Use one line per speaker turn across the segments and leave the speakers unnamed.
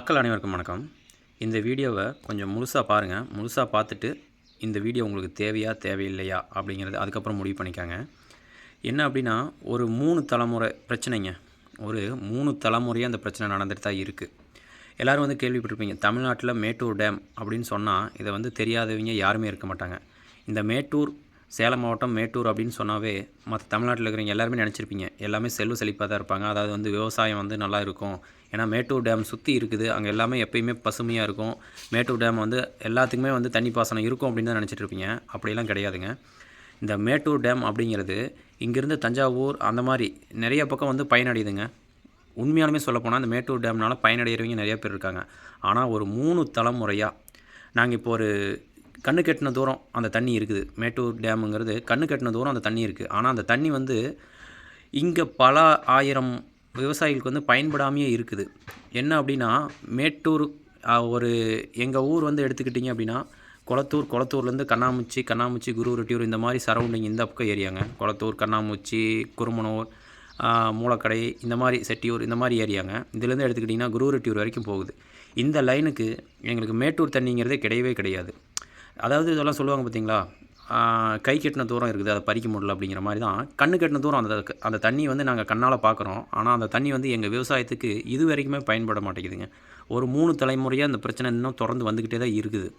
மக்கள் அனைவருக்கும் வணக்கம். இந்த வீடியோவை கொஞ்சம் முழுசாக பாருங்கள். முழுசாக பார்த்துட்டு இந்த வீடியோ உங்களுக்கு தேவையா தேவையில்லையா அப்படிங்கிறது அதுக்கப்புறம் முடிவு பண்ணிக்காங்க. என்ன அப்படின்னா, ஒரு 3 தலைமுறை பிரச்சனைங்க. ஒரு 3 தலைமுறையாக அந்த பிரச்சனை நடந்துட்டு தான் இருக்குது. எல்லோரும் வந்து கேள்விப்பட்டிருப்பீங்க, தமிழ்நாட்டில் மேட்டூர் டேம் அப்படின்னு சொன்னால் இதை வந்து தெரியாதவங்க யாருமே இருக்க மாட்டாங்க. இந்த மேட்டூர், சேலம் மாவட்டம் மேட்டூர் அப்படின்னு சொன்னாவே மற்ற தமிழ்நாட்டில் இருக்கிறவங்க எல்லாருமே நினச்சிருப்பீங்க, எல்லாமே செல்வ செழிப்பாக தான் இருப்பாங்க. அதாவது வந்து விவசாயம் வந்து நல்லா இருக்கும். ஏன்னா மேட்டூர் டேம் சுற்றி இருக்குது, அங்கே எல்லாமே எப்பயுமே பசுமையாக இருக்கும். மேட்டூர் டேம் வந்து எல்லாத்துக்குமே வந்து தண்ணி பாசனம் இருக்கும் அப்படின்னு தான் நினச்சிட்டு இருப்பீங்க. அப்படிலாம் கிடையாதுங்க. இந்த மேட்டூர் டேம் அப்படிங்கிறது இங்கேருந்து தஞ்சாவூர் அந்த மாதிரி நிறைய பக்கம் வந்து பயனடையுதுங்க. உண்மையாலுமே சொல்லப்போனால் இந்த மேட்டூர் டேம்னால் பயனடைகிறவங்க நிறைய பேர் இருக்காங்க. ஆனால் ஒரு 3 தலைமுறையாக நாங்கள் இப்போ ஒரு கண்ணு கெட்டின தூரம் அந்த தண்ணி இருக்குது. மேட்டூர் டேமுங்கிறது கண்ணு கெட்டின தூரம் அந்த தண்ணி இருக்குது. ஆனால் அந்த தண்ணி வந்து இங்கே பல ஆயிரம் விவசாயிகளுக்கு வந்து பயன்படாமையே இருக்குது. என்ன அப்படின்னா, மேட்டூர் ஒரு எங்கள் ஊர் வந்து எடுத்துக்கிட்டிங்க அப்படின்னா, குளத்தூர்லேருந்து கண்ணாமூச்சி, குருரெட்டியூர் இந்த மாதிரி சரௌண்டிங் இந்த பக்கம் ஏரியாங்க. குளத்தூர், கண்ணாமூச்சி, குருமனூர், மூலக்கடை இந்த மாதிரி செட்டியூர் இந்த மாதிரி ஏரியாங்க. இதுலேருந்து எடுத்துக்கிட்டிங்கன்னா குருரெட்டியூர் வரைக்கும் போகுது. இந்த லைனுக்கு எங்களுக்கு மேட்டூர் தண்ணிங்கிறதே கிடையவே கிடையாது. அதாவது இதெல்லாம் சொல்லுவாங்க பார்த்தீங்களா, கை கெட்டின தூரம் இருக்குது, அதை பறிக்க முடியல அப்படிங்கிற மாதிரி தான் கண்ணு கெட்டின தூரம் அந்த தண்ணி வந்து நாங்கள் கண்ணால் பார்க்குறோம். ஆனால் அந்த தண்ணி வந்து எங்கள் விவசாயத்துக்கு இது வரைக்குமே பயன்பட மாட்டேங்குதுங்க. ஒரு 3 தலைமுறையாக அந்த பிரச்சனை இன்னும் தொடர்ந்து வந்துக்கிட்டே தான் இருக்குது.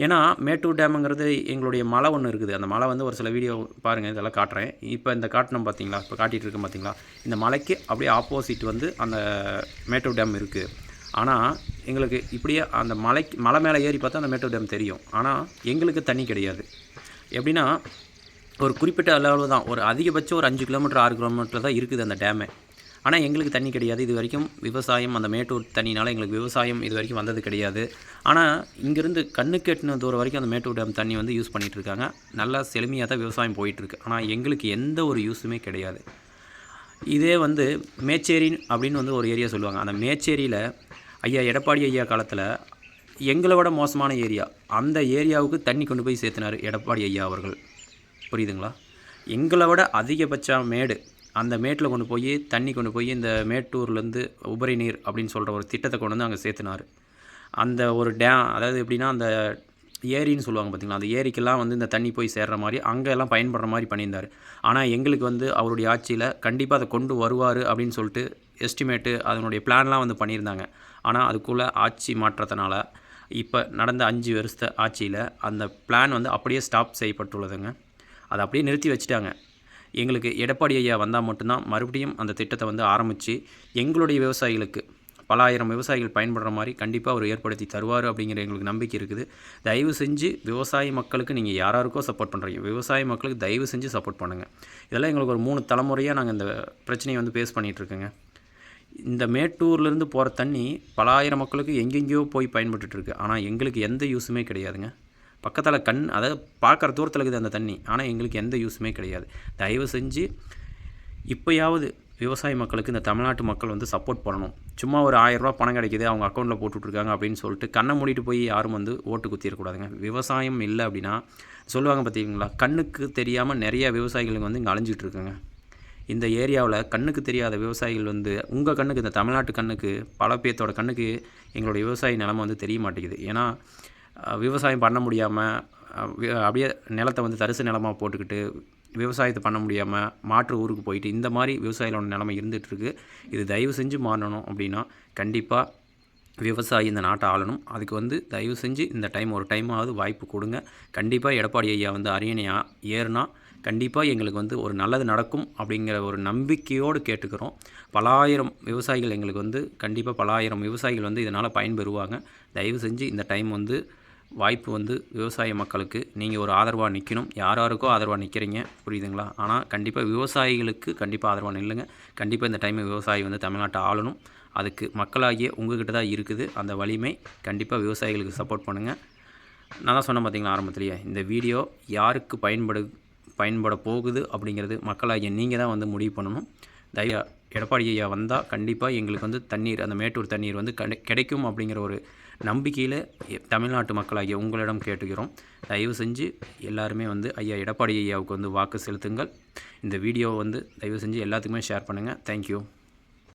ஏன்னா மேட்டூர் டேமுங்கிறது எங்களுடைய மலை ஒன்று இருக்குது. அந்த மலை வந்து ஒரு சில வீடியோ பாருங்கள், இதெல்லாம் காட்டுறேன். இப்போ இந்த காட்டினோம் பார்த்தீங்களா, இப்போ காட்டிகிட்டு இருக்கேன் பார்த்தீங்களா, இந்த மலைக்கு அப்படியே ஆப்போசிட் வந்து அந்த மேட்டூர் டேம் இருக்குது. ஆனால் எங்களுக்கு இப்படியே அந்த மலை மேலே ஏறி பார்த்தா அந்த மேட்டூர் டேம் தெரியும். ஆனால் எங்களுக்கு தண்ணி கிடையாது. எப்படின்னா, ஒரு குறிப்பிட்ட அளவு தான், ஒரு அதிகபட்சம் ஒரு 5 கிலோமீட்டர் 6 கிலோமீட்டர் தான் இருக்குது அந்த டேமே. ஆனால் எங்களுக்கு தண்ணி கிடையாது. இது வரைக்கும் விவசாயம் அந்த மேட்டூர் தண்ணினால் எங்களுக்கு விவசாயம் இது வரைக்கும் வந்தது கிடையாது. ஆனால் இங்கேருந்து கண்ணுக்கு எட்டின தூரம் வரைக்கும் அந்த மேட்டூர் டேம் தண்ணி வந்து யூஸ் பண்ணிகிட்ருக்காங்க. நல்லா செழுமையாக தான் விவசாயம் போயிட்டுருக்கு. ஆனால் எங்களுக்கு எந்த ஒரு யூஸுமே கிடையாது. இதே வந்து மேச்சேரி அப்படின்னு வந்து ஒரு ஏரியா சொல்லுவாங்க. அந்த மேச்சேரியில் எடப்பாடி ஐயா காலத்தில் எங்களை விட மோசமான ஏரியா, அந்த ஏரியாவுக்கு தண்ணி கொண்டு போய் சேர்த்தினார் எடப்பாடி ஐயா அவர்கள். புரியுதுங்களா? எங்களை விட அதிகபட்ச மேடு, அந்த மேட்டில் கொண்டு போய் தண்ணி கொண்டு போய் இந்த மேட்டூர்லேருந்து உபரி நீர் அப்படின்னு சொல்கிற ஒரு திட்டத்தை கொண்டு வந்து அங்கே சேர்த்தினார். அந்த ஒரு டேம், அதாவது எப்படின்னா அந்த ஏரின்னு சொல்லுவாங்க பார்த்தீங்களா, அந்த ஏரிக்கெல்லாம் வந்து இந்த தண்ணி போய் சேர்கிற மாதிரி அங்கெல்லாம் பயன்படுற மாதிரி பண்ணியிருந்தார். ஆனால் எங்களுக்கு வந்து அவருடைய ஆட்சியில் கண்டிப்பாக அதை கொண்டு வருவார் அப்படின்னு சொல்லிட்டு எஸ்டிமேட்டு அதனுடைய பிளான்லாம் வந்து பண்ணியிருந்தாங்க. ஆனால் அதுக்குள்ளே ஆட்சி மாற்றத்தினால இப்போ நடந்த 5 வருஷ ஆட்சியில் அந்த பிளான் வந்து அப்படியே ஸ்டாப் செய்யப்பட்டுள்ளதுங்க. அதை அப்படியே நிறுத்தி வச்சுட்டாங்க. எங்களுக்கு எடப்பாடி ஐயா வந்தால் மட்டும்தான் மறுபடியும் அந்த திட்டத்தை வந்து ஆரம்பித்து எங்களுடைய விவசாயிகளுக்கு பல ஆயிரம் விவசாயிகள் பயன்படுற மாதிரி கண்டிப்பாக அவர் ஏற்படுத்தி தருவார் அப்படிங்கிற எங்களுக்கு நம்பிக்கை இருக்குது. தயவு செஞ்சு விவசாய மக்களுக்கு நீங்கள் யாராருக்கோ சப்போர்ட் பண்ணுறீங்க, விவசாய மக்களுக்கு தயவு செஞ்சு சப்போர்ட் பண்ணுங்கள். இதெல்லாம் எங்களுக்கு ஒரு 3 தலைமுறையாக நாங்கள் இந்த பிரச்சனையை வந்து ஃபேஸ் பண்ணிகிட்ருக்கோங்க. இந்த மேட்டூர்லேருந்து போகிற தண்ணி பல ஆயிரம் மக்களுக்கு எங்கெங்கேயோ போய் பயன்பட்டுருக்கு. ஆனால் எங்களுக்கு எந்த யூஸுமே கிடையாதுங்க. பக்கத்தில் அதாவது பார்க்குற தூரத்தில் இருக்குது அந்த தண்ணி, ஆனால் எங்களுக்கு எந்த யூஸுமே கிடையாது. தயவு செஞ்சு இப்போயாவது விவசாய மக்களுக்கு இந்த தமிழ்நாட்டு மக்கள் வந்து சப்போர்ட் பண்ணணும். சும்மா ஒரு 1000 ரூபா பணம் கிடைக்கிது, அவங்க அக்கௌண்ட்டில் போட்டுட்ருக்காங்க அப்படின்னு சொல்லிட்டு கண்ணை மூடிட்டு போய் யாரும் வந்து ஓட்டு குத்திடக்கூடாதுங்க. விவசாயம் இல்லை அப்படின்னா சொல்லுவாங்க பார்த்தீங்களா, கண்ணுக்கு தெரியாமல் நிறைய விவசாயிகளுக்கு வந்து இங்கே அழிஞ்சிட்டு இருக்குங்க. இந்த ஏரியாவில் கண்ணுக்கு தெரியாத விவசாயிகள் வந்து உங்கள் கண்ணுக்கு, இந்த தமிழ்நாட்டு கண்ணுக்கு, பல பேர்த்தோட கண்ணுக்கு எங்களுடைய விவசாய நிலைமை வந்து தெரிய மாட்டேங்குது. ஏன்னா விவசாயம் பண்ண முடியாமல் அப்படியே நிலத்தை வந்து தரிசு நிலமாக போட்டுக்கிட்டு விவசாயத்தை பண்ண முடியாமல் மாற்று ஊருக்கு போயிட்டு இந்த மாதிரி விவசாயிகளோட நிலைமை இருந்துகிட்ருக்கு. இது தயவு செஞ்சு மாறணும் அப்படின்னா கண்டிப்பாக விவசாயி இந்த நாட்டை ஆளணும். அதுக்கு வந்து தயவு செஞ்சு இந்த ஒரு டைமாவது வாய்ப்பு கொடுங்க. கண்டிப்பாக எடப்பாடி ஐயா வந்து அரியணையாக ஏறுனா கண்டிப்பாக எங்களுக்கு வந்து ஒரு நல்லது நடக்கும் அப்படிங்கிற ஒரு நம்பிக்கையோடு கேட்டுக்கிறோம். பல ஆயிரம் விவசாயிகள் எங்களுக்கு வந்து கண்டிப்பாக பல ஆயிரம் விவசாயிகள் வந்து இதனால் பயன்பெறுவாங்க. தயவு செஞ்சு இந்த டைம் வந்து வாய்ப்பு வந்து விவசாய மக்களுக்கு நீங்கள் ஒரு ஆதரவாக நிற்கணும். யாராருக்கோ ஆதரவாக நிற்கிறீங்க, புரியுதுங்களா? ஆனால் கண்டிப்பாக விவசாயிகளுக்கு கண்டிப்பாக ஆதரவாக நில்லுங்க. கண்டிப்பாக இந்த டைம் விவசாயி வந்து தமிழ்நாட்டை ஆளணும். அதுக்கு மக்களாகிய உங்கள்கிட்ட தான் இருக்குது அந்த வலிமை. கண்டிப்பாக விவசாயிகளுக்கு சப்போர்ட் பண்ணுங்கள். நான் தான் சொன்னேன் பார்த்தீங்களா ஆரம்பத்திலேயே, இந்த வீடியோ யாருக்கு பயன்பட போகுது அப்படிங்கிறது மக்களாகிய நீங்கள் தான் வந்து முடிவு பண்ணணும். எடப்பாடி ஐயா வந்தால் கண்டிப்பாக எங்களுக்கு வந்து தண்ணீர், அந்த மேட்டூர் தண்ணீர் வந்து கிடைக்கும் அப்படிங்கிற ஒரு நம்பிக்கையில் தமிழ்நாட்டு மக்களாகிய உங்களிடம் கேட்டுக்கிறோம். தயவு செஞ்சு எல்லாருமே வந்து எடப்பாடி ஐயாவுக்கு வந்து வாக்கு செலுத்துங்கள். இந்த வீடியோவை வந்து தயவு செஞ்சு எல்லாத்துக்குமே ஷேர் பண்ணுங்கள். தேங்க்யூ.